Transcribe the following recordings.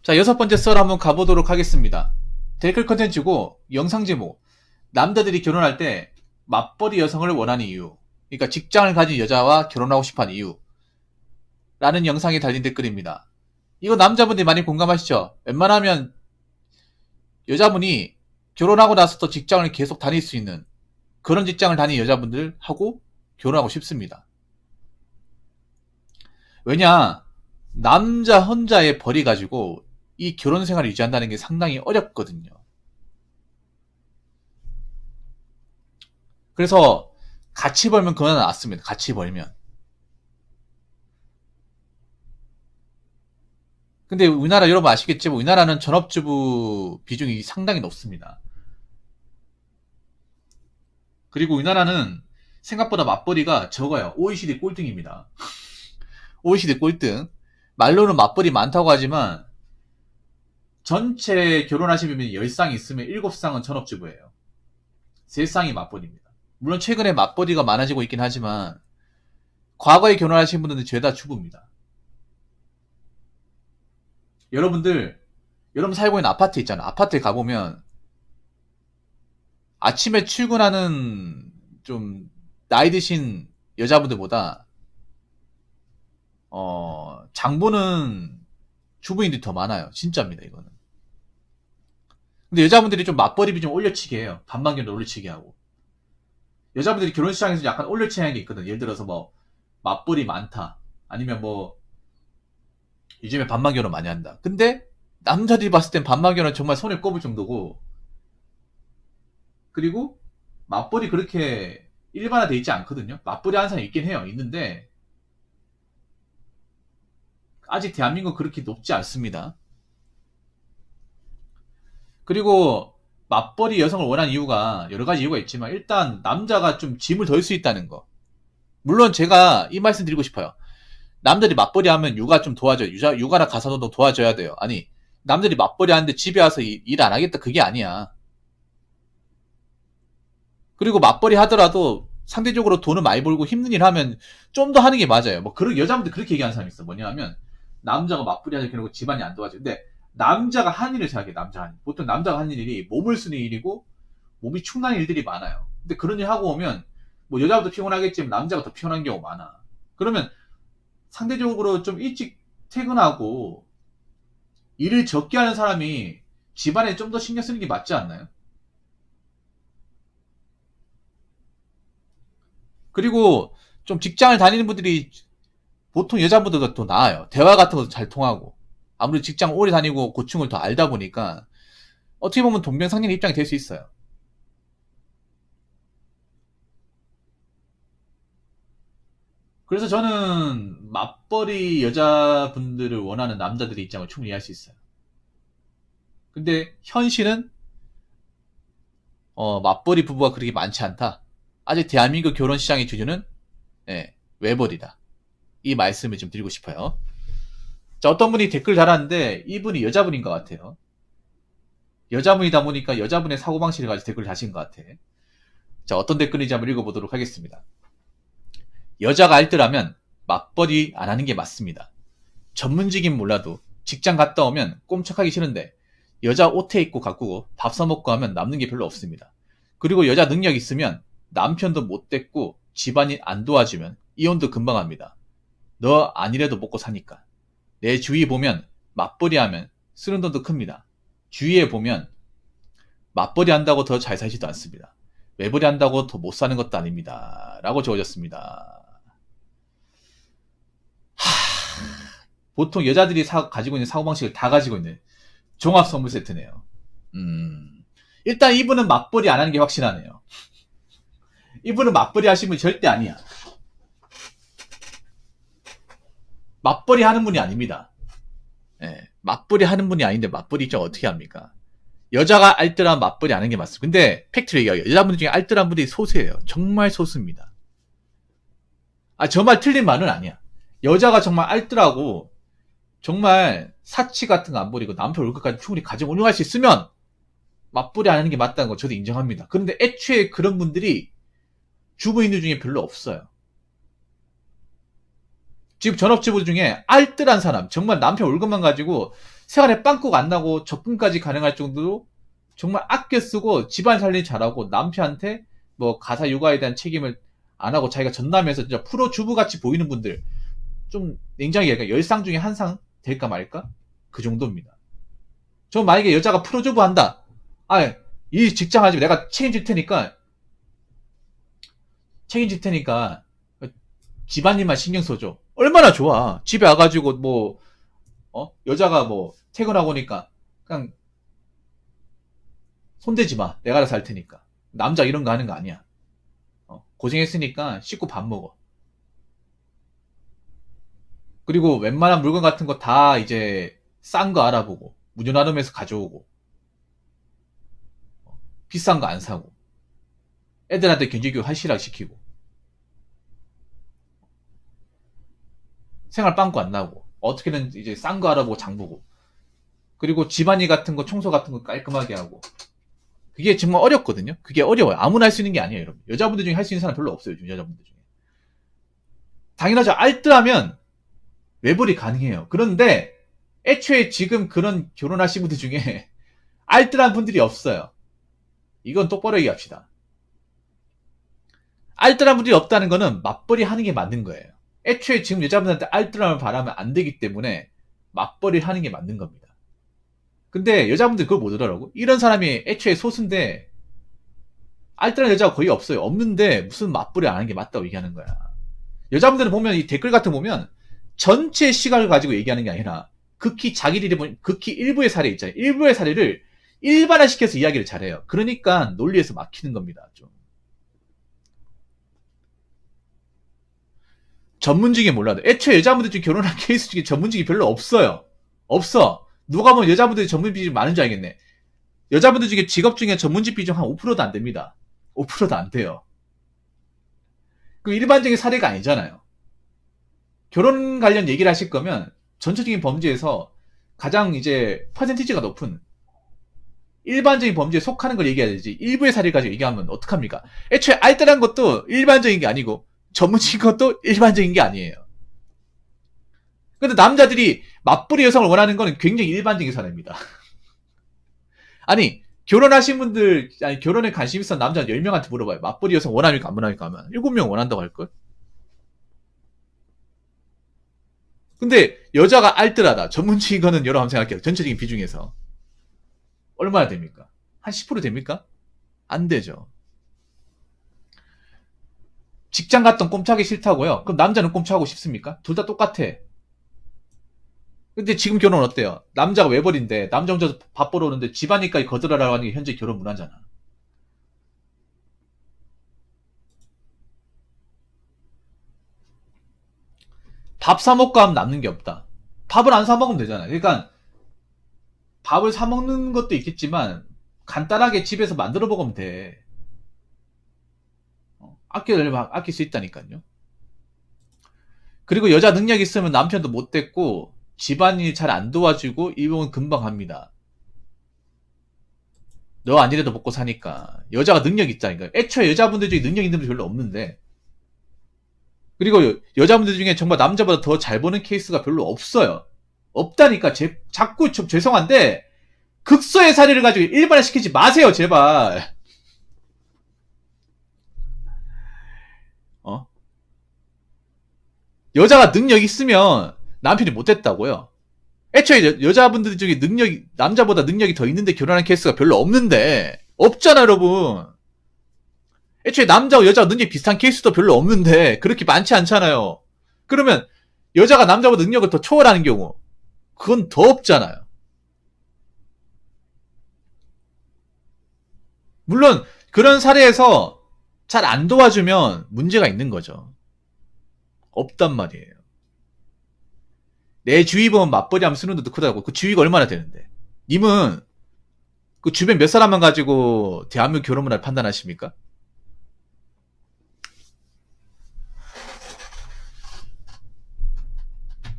자, 6번째 썰 한번 가보도록 하겠습니다. 댓글 컨텐츠고 영상 제목, 남자들이 결혼할 때 맞벌이 여성을 원하는 이유, 그러니까 직장을 가진 여자와 결혼하고 싶어하는 이유 라는 영상에 달린 댓글입니다. 이거 남자분들이 많이 공감하시죠? 웬만하면 여자분이 결혼하고 나서도 직장을 계속 다닐 수 있는 그런 직장을 다니는 여자분들하고 결혼하고 싶습니다. 왜냐, 남자 혼자의 벌이 가지고 이 결혼 생활을 유지한다는 게 상당히 어렵거든요. 그래서 같이 벌면 그건 낫습니다. 같이 벌면. 근데 우리나라 여러분 아시겠지만 우리나라는 전업주부 비중이 상당히 높습니다. 그리고 우리나라는 생각보다 맞벌이가 적어요. OECD 꼴등입니다. OECD 꼴등. 말로는 맞벌이 많다고 하지만 전체 결혼하시면 10쌍 있으면 7쌍은 전업주부예요. 3쌍이 맞벌이입니다. 물론 최근에 맞벌이가 많아지고 있긴 하지만 과거에 결혼하신 분들은 죄다 주부입니다. 여러분 살고 있는 아파트 있잖아. 아파트에 가보면 아침에 출근하는 좀 나이 드신 여자분들보다 장보는 주부인들이 더 많아요. 진짜입니다, 이거는. 근데 여자분들이 좀 맞벌이 비중 올려치기 해요. 반반 결혼 올려치기 하고. 여자분들이 결혼 시장에서 약간 올려치기 하는 게 있거든. 예를 들어서 뭐 맞벌이 많다. 아니면 뭐 요즘에 반반 결혼 많이 한다. 근데 남자들이 봤을 땐 반반 결혼 정말 손에 꼽을 정도고, 그리고 맞벌이 그렇게 일반화돼 있지 않거든요. 맞벌이 하는 사람이 있긴 해요. 있는데 아직 대한민국 그렇게 높지 않습니다. 그리고 맞벌이 여성을 원하는 이유가 여러 가지 이유가 있지만 일단 남자가 좀 짐을 덜 수 있다는 거. 물론 제가 이 말씀 드리고 싶어요. 남들이 맞벌이 하면 육아 좀 도와줘요. 육아나 가사노동 도와줘야 돼요. 아니, 남들이 맞벌이 하는데 집에 와서 일 안 하겠다, 그게 아니야. 그리고 맞벌이 하더라도 상대적으로 돈을 많이 벌고 힘든 일 하면 좀 더 하는 게 맞아요. 뭐 그런 여자분들 그렇게 얘기하는 사람이 있어. 뭐냐면 남자가 맞벌이 하자 그러고 집안이 안 도와줘. 근데 남자가 하는 일을 생각해. 남자 하는 일. 보통 남자가 하는 일이 몸을 쓰는 일이고 몸이 축나는 일들이 많아요. 근데 그런 일 하고 오면 뭐 여자보다 피곤하겠지만 남자가 더 피곤한 경우가 많아. 그러면 상대적으로 좀 일찍 퇴근하고 일을 적게 하는 사람이 집안에 좀 더 신경 쓰는 게 맞지 않나요? 그리고 좀 직장을 다니는 분들이 보통 여자분들보다 더 나아요. 대화 같은 것도 잘 통하고. 아무래도 직장 오래 다니고 고충을 더 알다 보니까 어떻게 보면 동병상련의 입장이 될 수 있어요. 그래서 저는 맞벌이 여자분들을 원하는 남자들의 입장을 충분히 이해할 수 있어요. 근데 현실은 맞벌이 부부가 그렇게 많지 않다. 아직 대한민국 결혼 시장의 주주는 외벌이다. 이 말씀을 좀 드리고 싶어요. 자, 어떤 분이 댓글 달았는데 이분이 여자분인 것 같아요. 여자분이다 보니까 여자분의 사고방식을 가지고 댓글을 다신 것 같아. 자, 어떤 댓글인지 한번 읽어보도록 하겠습니다. 여자가 알뜰하면 맞벌이 안 하는 게 맞습니다. 전문직인 몰라도 직장 갔다 오면 꼼짝하기 싫은데 여자 옷에 입고 가꾸고 밥 사먹고 하면 남는 게 별로 없습니다. 그리고 여자 능력 있으면 남편도 못됐고 집안일 안 도와주면 이혼도 금방 합니다. 너 아니래도 먹고 사니까. 내 주위 보면 맞벌이 하면 쓰는 돈도 큽니다. 주위에 보면 맞벌이 한다고 더 잘 살지도 않습니다. 외벌이 한다고 더 못 사는 것도 아닙니다. 라고 적어졌습니다. 보통 여자들이 가지고 있는 사고방식을 다 가지고 있는 종합 선물 세트네요. 일단 이분은 맞벌이 안 하는 게 확실하네요. 이분은 맞벌이 하시면 절대 아니야. 맞벌이 하는 분이 아닙니다. 맞벌이 하는 분이 아닌데 맞벌이 입장 어떻게 합니까? 여자가 알뜰한 맞벌이 하는 게 맞습니다. 근데 팩트를 얘기해요. 여자분들 중에 알뜰한 분들이 소수예요. 정말 소수입니다. 저 말 틀린 말은 아니야. 여자가 정말 알뜰하고 정말 사치 같은 거 안 버리고 남편 월급까지 충분히 가정 운영할 수 있으면 맞벌이 안 하는 게 맞다는 거 저도 인정합니다. 그런데 애초에 그런 분들이 주부인들 중에 별로 없어요. 지금 전업주부 중에 알뜰한 사람, 정말 남편 월급만 가지고 생활에 빵꾸가 안 나고 적금까지 가능할 정도로 정말 아껴 쓰고 집안 살림 잘하고 남편한테 뭐 가사 육아에 대한 책임을 안 하고 자기가 전담해서 진짜 프로 주부같이 보이는 분들, 좀 냉정하게 얘기할까, 10상 중에 한 상 될까 말까? 그 정도입니다. 저 만약에 여자가 프로 주부 한다. 이 직장 하지 내가 책임질 테니까 집안일만 신경 써줘. 얼마나 좋아. 집에 와가지고 여자가 퇴근하고 오니까 그냥 손대지 마. 내가 알아서 할 테니까. 남자 이런 거 하는 거 아니야. 고생했으니까 씻고 밥 먹어. 그리고 웬만한 물건 같은 거 다 이제 싼 거 알아보고 무료 나눔에서 가져오고 비싼 거 안 사고 애들한테 경제교육 할시락 시키고 생활 빵꾸 안 나고 어떻게든 이제 싼 거 알아보고 장 보고 그리고 집안일 같은 거 청소 같은 거 깔끔하게 하고 그게 정말 어렵거든요. 그게 어려워요. 아무나 할 수 있는 게 아니에요, 여러분. 여자분들 중에 할 수 있는 사람 별로 없어요, 요즘 여자분들 중에. 당연하죠. 알뜰하면 외벌이 가능해요. 그런데 애초에 지금 그런 결혼하신 분들 중에 알뜰한 분들이 없어요. 이건 똑바로 얘기합시다. 알뜰한 분들이 없다는 거는 맞벌이 하는 게 맞는 거예요. 애초에 지금 여자분들한테 알뜰함을 바라면 안 되기 때문에 맞벌이를 하는 게 맞는 겁니다. 근데 여자분들 그걸 못 알아라고? 이런 사람이 애초에 소수인데 알뜰한 여자가 거의 없어요. 없는데 무슨 맞벌이 안 하는 게 맞다고 얘기하는 거야. 여자분들은 보면 이 댓글 같은 거 보면 전체 시각을 가지고 얘기하는 게 아니라 극히 자기들이 보는 극히 일부의 사례 있잖아요. 일부의 사례를 일반화시켜서 이야기를 잘해요. 그러니까 논리에서 막히는 겁니다. 좀. 전문직이 몰라도 애초에 여자분들 중에 결혼한 케이스 중에 전문직이 별로 없어요. 없어. 누가 보면 여자분들이 전문직 비중이 많은 줄 알겠네. 여자분들 중에 직업 중에 전문직 비중 한 5%도 안 됩니다. 5%도 안 돼요. 그 일반적인 사례가 아니잖아요. 결혼 관련 얘기를 하실 거면 전체적인 범죄에서 가장 이제 퍼센티지가 높은 일반적인 범죄에 속하는 걸 얘기해야 되지. 일부의 사례를 가지고 얘기하면 어떡합니까? 애초에 알뜰한 것도 일반적인 게 아니고 전문적인 것도 일반적인 게 아니에요. 근데 남자들이 맞벌이 여성을 원하는 거는 굉장히 일반적인 사례입니다. 아니 결혼하신 분들, 아니 결혼에 관심 있어 남자 10명한테 물어봐요. 맞벌이 여성 원합니까 안 원합니까 하면 7명 원한다고 할걸? 근데 여자가 알뜰하다, 전문직인 거는 여러분 한번 생각해요. 전체적인 비중에서 얼마나 됩니까? 한 10% 됩니까? 안 되죠. 직장 갔던 꼼짝하기 싫다고요? 그럼 남자는 꼼짝하고 싶습니까? 둘 다 똑같아. 근데 지금 결혼 어때요? 남자가 외벌인데 남자 혼자 밥 벌어 오는데 집안일까지 거들어라고 하는 게 현재 결혼 문화잖아. 밥 사 먹고 하면 남는 게 없다. 밥을 안 사 먹으면 되잖아. 그러니까 밥을 사 먹는 것도 있겠지만 간단하게 집에서 만들어 먹으면 돼. 아낄 수 있다니까요. 그리고 여자 능력 있으면 남편도 못 됐고 집안일 잘 안 도와주고 이 부분 금방 합니다. 너 아니래도 먹고 사니까. 여자가 능력 있다니까. 애초에 여자분들 중에 능력 있는 분들 별로 없는데. 그리고 여자분들 중에 정말 남자보다 더 잘 보는 케이스가 별로 없어요. 없다니까. 자꾸 죄송한데 극소의 사례를 가지고 일반화시키지 마세요, 제발. 여자가 능력 있으면 남편이 못됐다고요. 애초에 여자분들 중에 남자보다 능력이 더 있는데 결혼한 케이스가 별로 없는데, 없잖아, 여러분. 애초에 남자와 여자가 능력이 비슷한 케이스도 별로 없는데, 그렇게 많지 않잖아요. 그러면 여자가 남자보다 능력을 더 초월하는 경우, 그건 더 없잖아요. 물론, 그런 사례에서 잘 안 도와주면 문제가 있는 거죠. 없단 말이에요. 내 주위 보면 맞벌이 하면 쓰는 돈도 크다고. 그 주위가 얼마나 되는데. 님은 그 주변 몇 사람만 가지고 대한민국 결혼 문화를 판단하십니까?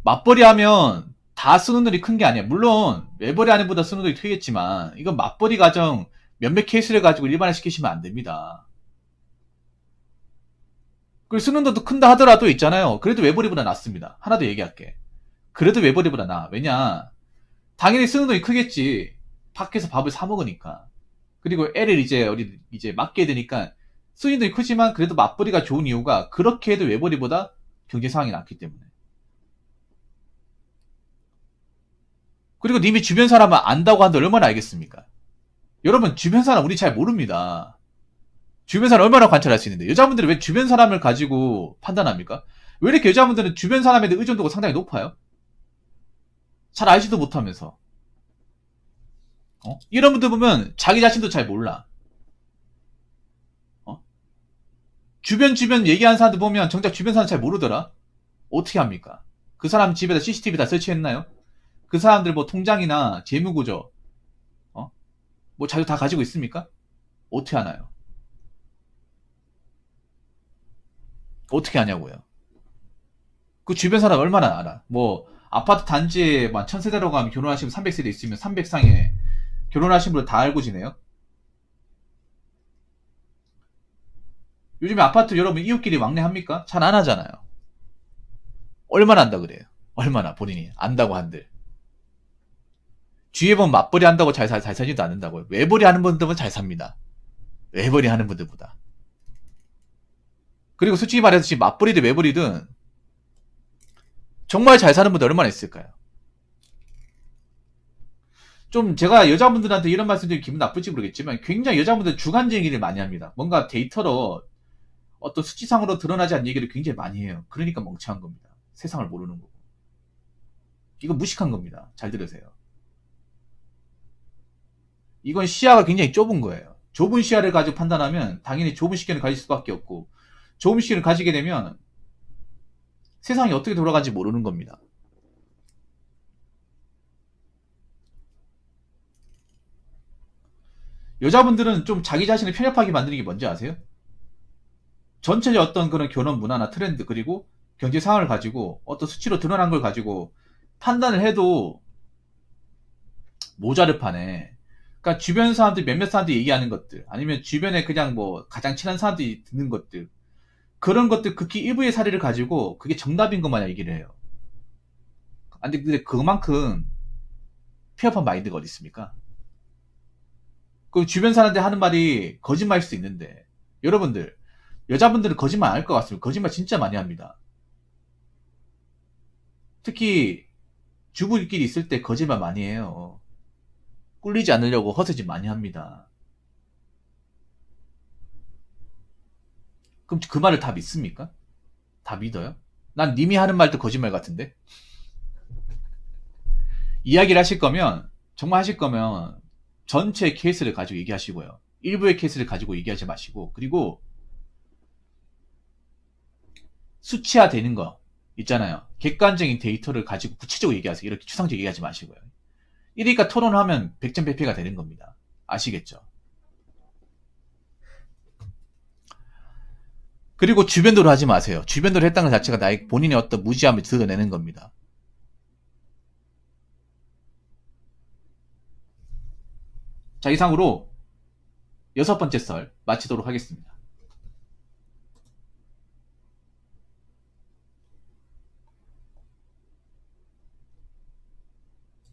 맞벌이 하면 다 쓰는 돈이 큰 게 아니야. 물론 외벌이 하는 보다 쓰는 돈이 크겠지만 이건 맞벌이 가정 몇몇 케이스를 가지고 일반화시키시면 안 됩니다. 그 쓰는 돈도 큰다 하더라도 있잖아요. 그래도 외벌이보다 낫습니다. 하나 더 얘기할게. 그래도 외벌이보다 나아. 왜냐? 당연히 쓰는 돈이 크겠지. 밖에서 밥을 사 먹으니까. 그리고 애를 이제 맡게 되니까 쓰는 돈이 크지만 그래도 맞벌이가 좋은 이유가 그렇게 해도 외벌이보다 경제 상황이 낫기 때문에. 그리고 님이 주변 사람을 안다고 하는데 얼마나 알겠습니까? 여러분, 주변 사람 우리 잘 모릅니다. 주변 사람 얼마나 관찰할 수 있는데. 여자분들은 왜 주변 사람을 가지고 판단합니까? 왜 이렇게 여자분들은 주변 사람에 대한 의존도가 상당히 높아요? 잘 알지도 못하면서. 이런 분들 보면 자기 자신도 잘 몰라. 주변 얘기하는 사람들 보면 정작 주변 사람 잘 모르더라. 어떻게 합니까? 그 사람 집에다 CCTV 다 설치했나요? 그 사람들 뭐 통장이나 재무구조, 뭐 자료 다 가지고 있습니까? 어떻게 하나요? 어떻게 하냐고요? 그 주변 사람 얼마나 알아? 뭐 아파트 단지에 막 1000세대라고 하면 결혼하시면 300세대 있으면 300상에 결혼하신 분들 다 알고 지내요? 요즘에 아파트 여러분 이웃끼리 왕래합니까? 잘 안 하잖아요. 얼마나 안다 그래요? 얼마나 본인이 안다고 한들. 주위에 보면 맞벌이 한다고 잘 살지도 않는다고요. 외벌이 하는 분들은 잘 삽니다. 외벌이 하는 분들보다. 그리고 솔직히 말해서 지금 맞벌이든 외벌이든 정말 잘 사는 분들 얼마나 있을까요? 좀 제가 여자분들한테 이런 말씀드리면 기분 나쁠지 모르겠지만 굉장히 여자분들 주관적인 일을 많이 합니다. 뭔가 데이터로 어떤 수치상으로 드러나지 않는 얘기를 굉장히 많이 해요. 그러니까 멍청한 겁니다. 세상을 모르는 거고. 이거 무식한 겁니다. 잘 들으세요. 이건 시야가 굉장히 좁은 거예요. 좁은 시야를 가지고 판단하면 당연히 좁은 시견을 가질 수밖에 없고 좁은 시견을 가지게 되면 세상이 어떻게 돌아가는지 모르는 겁니다. 여자분들은 좀 자기 자신을 편협하게 만드는 게 뭔지 아세요? 전체의 어떤 그런 결혼 문화나 트렌드 그리고 경제 상황을 가지고 어떤 수치로 드러난 걸 가지고 판단을 해도 모자를 파네. 그러니까 주변 사람들 몇몇 사람들이 얘기하는 것들 아니면 주변에 그냥 뭐 가장 친한 사람들이 듣는 것들 그런 것들 극히 일부의 사례를 가지고 그게 정답인 것 마냥 얘기를 해요. 아니 근데 그만큼 폐업한 마인드가 어디 있습니까? 그 주변 사람들 하는 말이 거짓말일 수 있는데 여러분들 여자분들은 거짓말 안 할 것 같습니다. 거짓말 진짜 많이 합니다. 특히 주부끼리 있을 때 거짓말 많이 해요. 꿀리지 않으려고 허세짓 많이 합니다. 그럼 그 말을 다 믿습니까? 다 믿어요? 난 님이 하는 말도 거짓말 같은데? 이야기를 하실 거면 정말 하실 거면 전체 케이스를 가지고 얘기하시고요. 일부의 케이스를 가지고 얘기하지 마시고 그리고 수치화되는 거 있잖아요. 객관적인 데이터를 가지고 구체적으로 얘기하세요. 이렇게 추상적으로 얘기하지 마시고요. 이러니까 토론을 하면 백전백패가 되는 겁니다. 아시겠죠? 그리고 주변도로 하지 마세요. 주변도로 했다는 것 자체가 나의 본인의 어떤 무지함을 드러내는 겁니다. 자, 이상으로 6번째 썰 마치도록 하겠습니다.